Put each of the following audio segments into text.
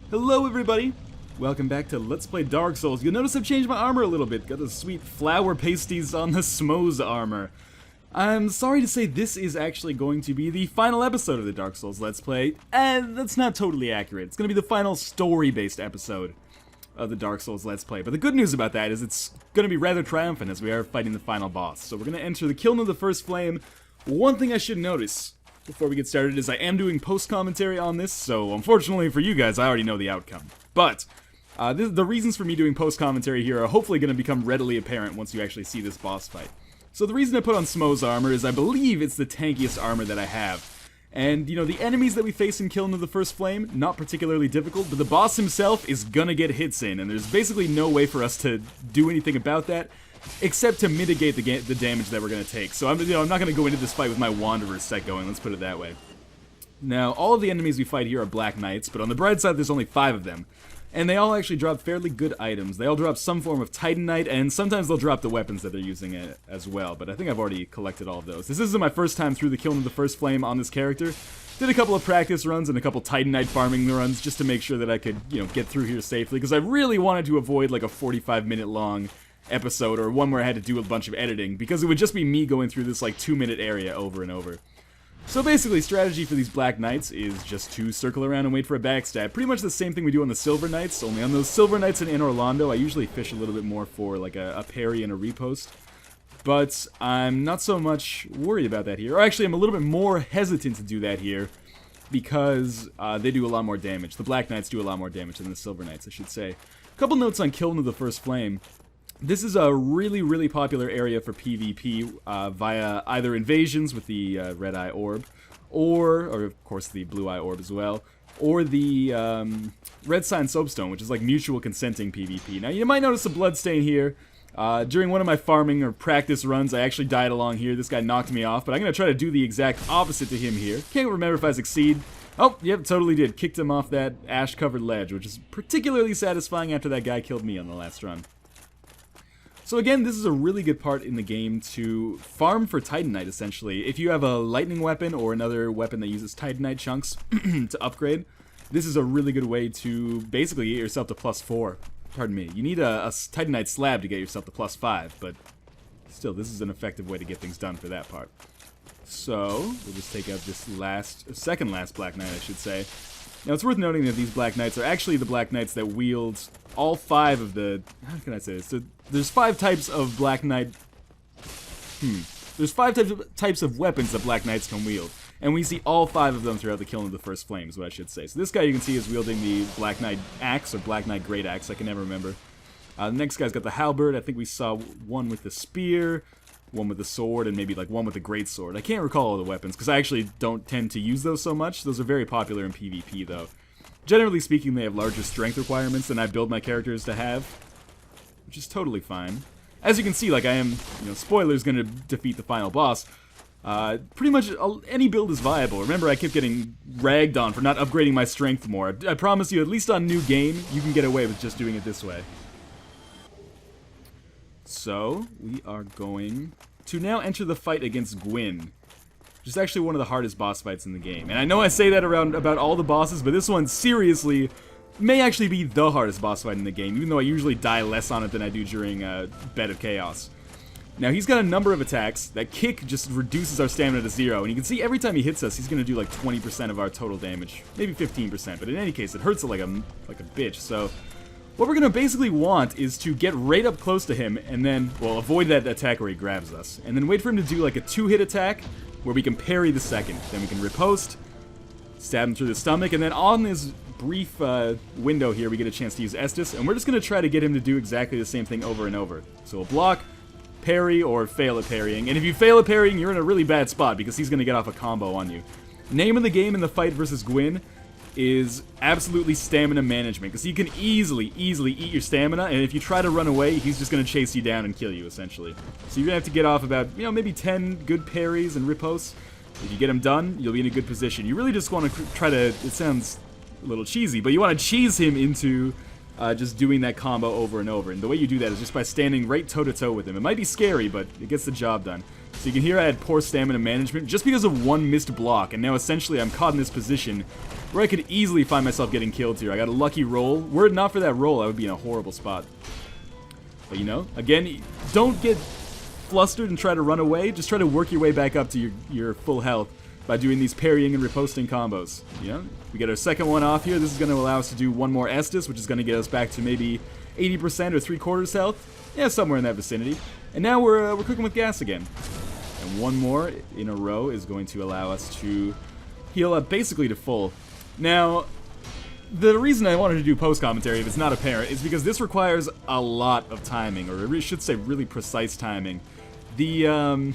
Hello everybody! Welcome back to Let's Play Dark Souls. You'll notice I've changed my armor a little bit. Got the sweet flower pasties on the Smo's armor. I'm sorry to say this is actually going to be the final episode of the Dark Souls Let's Play, and that's not totally accurate. It's going to be the final story-based episode of the Dark Souls Let's Play. But the good news about that is it's going to be rather triumphant as we are fighting the final boss. So we're going to enter the Kiln of the First Flame. One thing I should notice before we get started is I am doing post-commentary on this, so unfortunately for you guys, I already know the outcome. But the reasons for me doing post-commentary here are hopefully going to become readily apparent once you actually see this boss fight. So the reason I put on Smo's armor is I believe it's the tankiest armor that I have. And, you know, the enemies that we face in Kiln of the First Flame, not particularly difficult, but the boss himself is gonna get hits in, and there's basically no way for us to do anything about that, except to mitigate the damage that we're gonna take. So I'm not gonna go into this fight with my Wanderer set going, let's put it that way. Now, all of the enemies we fight here are Black Knights, but on the bright side there's only 5 of them. And they all actually drop fairly good items. They all drop some form of Titanite, and sometimes they'll drop the weapons that they're using as well, but I think I've already collected all of those. This isn't my first time through the Kiln of the First Flame on this character. Did a couple of practice runs and a couple Titanite farming runs just to make sure that I could, you know, get through here safely, because I really wanted to avoid like a 45-minute long episode or one where I had to do a bunch of editing, because it would just be me going through this like 2-minute area over and over. So basically, strategy for these Black Knights is just to circle around and wait for a backstab. Pretty much the same thing we do on the Silver Knights, only on those Silver Knights in Orlando, I usually fish a little bit more for like a parry and a repost. But I'm not so much worried about that here. Or actually, I'm a little bit more hesitant to do that here because they do a lot more damage. The Black Knights do a lot more damage than the Silver Knights, I should say. A couple notes on Kiln of the First Flame. This is a really popular area for PvP via either invasions with the Red Eye Orb, or of course the Blue Eye Orb as well, or the Red Sign Soapstone, which is like mutual consenting PvP. Now you might notice a bloodstain here. During one of my farming or practice runs, I actually died along here. This guy knocked me off, but I'm going to try to do the exact opposite to him here. Can't remember if I succeed. Oh, yep, totally did. Kicked him off that ash-covered ledge, which is particularly satisfying after that guy killed me on the last run. So again, this is a really good part in the game to farm for Titanite, essentially. If you have a lightning weapon or another weapon that uses Titanite chunks to upgrade, this is a really good way to basically get yourself to +4. Pardon me. You need a Titanite slab to get yourself to +5, but still, this is an effective way to get things done for that part. So, we'll just take out this second last Black Knight, I should say. Now, it's worth noting that these Black Knights are actually the Black Knights that wield all 5 of the... How can I say this? So, there's 5 types of Black Knight... There's 5 types of weapons that Black Knights can wield. And we see all 5 of them throughout the Kiln of the First Flame, is what I should say. So this guy you can see is wielding the Black Knight Axe, or Black Knight Great Axe, I can never remember. The next guy's got the Halberd. I think we saw one with the Spear, one with the Sword, and maybe like one with the Great Sword. I can't recall all the weapons, because I actually don't tend to use those so much. Those are very popular in PvP, though. Generally speaking, they have larger strength requirements than I build my characters to have, which is totally fine. As you can see, like I am, you know, spoilers, gonna defeat the final boss. Pretty much any build is viable. Remember, I kept getting ragged on for not upgrading my strength more. I promise you, at least on New Game, you can get away with just doing it this way. So, we are going to now enter the fight against Gwyn, which is actually one of the hardest boss fights in the game. And I know I say that about all the bosses, but this one, seriously, may actually be the hardest boss fight in the game, even though I usually die less on it than I do during Bed of Chaos. Now, he's got a number of attacks. That kick just reduces our stamina to 0, and you can see every time he hits us, he's going to do like 20% of our total damage. Maybe 15%, but in any case, it hurts like a bitch. So, what we're going to basically want is to get right up close to him, and then, well, avoid that attack where he grabs us. And then wait for him to do like a 2-hit attack, where we can parry the second. Then we can riposte, stab him through the stomach, and then on this brief window here, we get a chance to use Estus, and we're just going to try to get him to do exactly the same thing over and over. So we'll block, parry, or fail at parrying. And if you fail at parrying, you're in a really bad spot because he's going to get off a combo on you. Name of the game in the fight versus Gwyn is absolutely stamina management, because he can easily eat your stamina, and if you try to run away, he's just going to chase you down and kill you, essentially. So you're going to have to get off about, you know, maybe 10 good parries and riposts. If you get him done, you'll be in a good position. You really just want to try to, it sounds a little cheesy, but you want to cheese him into just doing that combo over and over. And the way you do that is just by standing right toe-to-toe with him. It might be scary, but it gets the job done. So you can hear I had poor stamina management just because of one missed block, and now essentially I'm caught in this position where I could easily find myself getting killed here. I got a lucky roll. Were it not for that roll, I would be in a horrible spot. But you know, again, don't get flustered and try to run away. Just try to work your way back up to your full health by doing these parrying and riposting combos. You know, we get our second one off here. This is going to allow us to do one more Estus, which is going to get us back to maybe 80% or 3/4 health. Yeah, somewhere in that vicinity. And now we're cooking with gas again. And one more in a row is going to allow us to heal up basically to full. Now, the reason I wanted to do post-commentary, if it's not apparent, is because this requires a lot of timing, or I should say really precise timing. The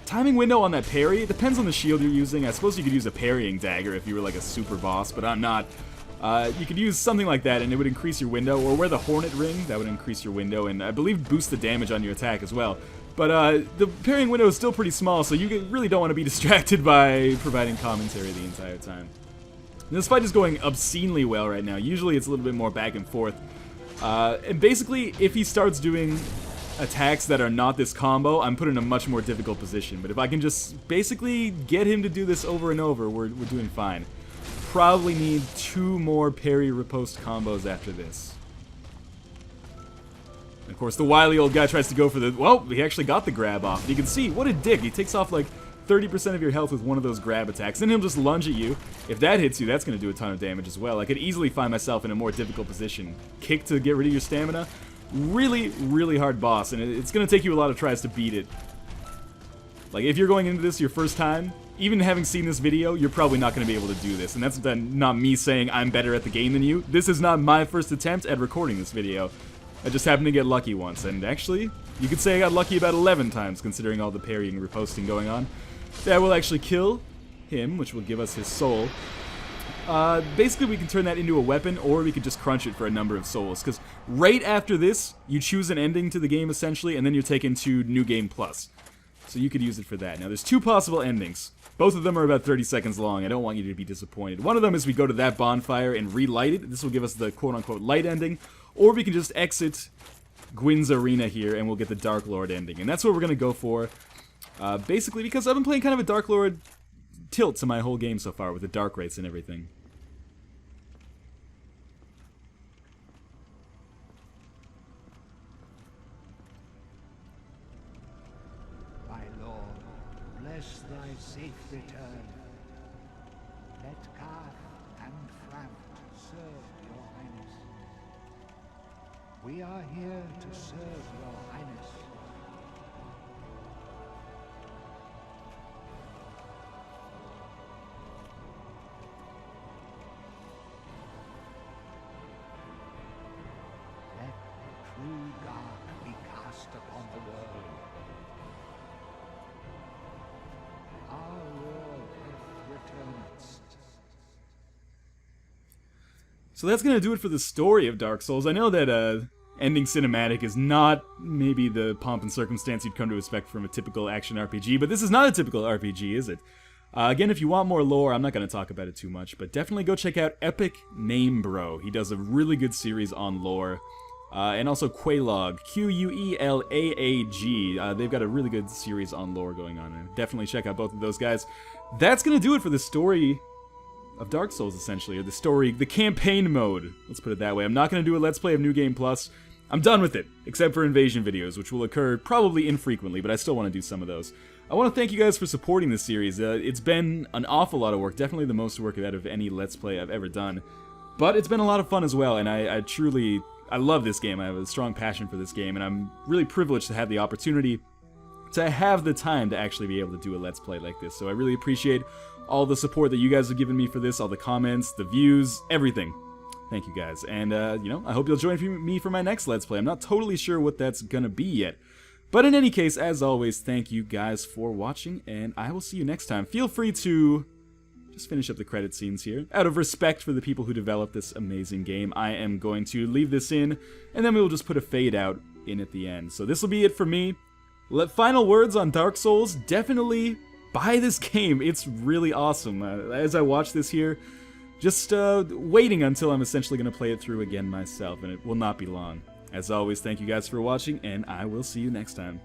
timing window on that parry, it depends on the shield you're using. I suppose you could use a parrying dagger if you were like a super boss, but I'm not. You could use something like that and it would increase your window, or wear the Hornet Ring, that would increase your window, and I believe boost the damage on your attack as well. But the parrying window is still pretty small, so you really don't want to be distracted by providing commentary the entire time. And this fight is going obscenely well right now. Usually it's a little bit more back and forth. And basically, if he starts doing attacks that are not this combo, I'm put in a much more difficult position. But if I can just basically get him to do this over and over, we're doing fine. Probably need 2 more parry riposte combos after this. And of course, the wily old guy tries to go for the... Well, he actually got the grab off. And you can see, what a dick. He takes off like 30% of your health with one of those grab attacks. Then he'll just lunge at you. If that hits you, that's going to do a ton of damage as well. I could easily find myself in a more difficult position. Kick to get rid of your stamina. Really, really hard boss. And it's going to take you a lot of tries to beat it. Like, if you're going into this your first time, even having seen this video, you're probably not going to be able to do this. And that's not me saying I'm better at the game than you. This is not my first attempt at recording this video. I just happened to get lucky once. And actually, you could say I got lucky about 11 times, considering all the parrying and riposting going on. That will actually kill him, which will give us his soul. Basically, we can turn that into a weapon, or we could just crunch it for a number of souls. Because right after this, you choose an ending to the game, essentially, and then you're taken to New Game Plus. So you could use it for that. Now, there's 2 possible endings. Both of them are about 30 seconds long. I don't want you to be disappointed. One of them is we go to that bonfire and relight it. This will give us the quote-unquote light ending. Or we can just exit Gwyn's arena here, and we'll get the Dark Lord ending. And that's what we're going to go for. Basically, because I've been playing kind of a Dark Lord tilt to my whole game so far with the dark rates and everything. My lord, bless thy safe return. Let Carth and Framt serve your highness. We are here to serve your highness. True dark be cast upon the world. Our world returnest. So that's going to do it for the story of Dark Souls. I know that ending cinematic is not maybe the pomp and circumstance you'd come to expect from a typical action RPG, but this is not a typical RPG, is it? Again, if you want more lore, I'm not going to talk about it too much, but definitely go check out Epic Name Bro. He does a really good series on lore. And also Quelaag, Queelaag. They've got a really good series on lore going on, and definitely check out both of those guys. That's going to do it for the story of Dark Souls, essentially, or the campaign mode. Let's put it that way. I'm not going to do a Let's Play of New Game Plus. I'm done with it, except for invasion videos, which will occur probably infrequently, but I still want to do some of those. I want to thank you guys for supporting this series. It's been an awful lot of work, definitely the most work out of any Let's Play I've ever done. But it's been a lot of fun as well, and I truly... I love this game. I have a strong passion for this game, and I'm really privileged to have the opportunity to have the time to actually be able to do a Let's Play like this. So I really appreciate all the support that you guys have given me for this, all the comments, the views, everything. Thank you guys. And, you know, I hope you'll join me for my next Let's Play. I'm not totally sure what that's gonna be yet. But in any case, as always, thank you guys for watching, and I will see you next time. Feel free to... just finish up the credit scenes here. Out of respect for the people who developed this amazing game, I am going to leave this in, and then we will just put a fade out in at the end. So this will be it for me. Final words on Dark Souls, definitely buy this game. It's really awesome. As I watch this here, just waiting until I'm essentially going to play it through again myself, and it will not be long. As always, thank you guys for watching, and I will see you next time.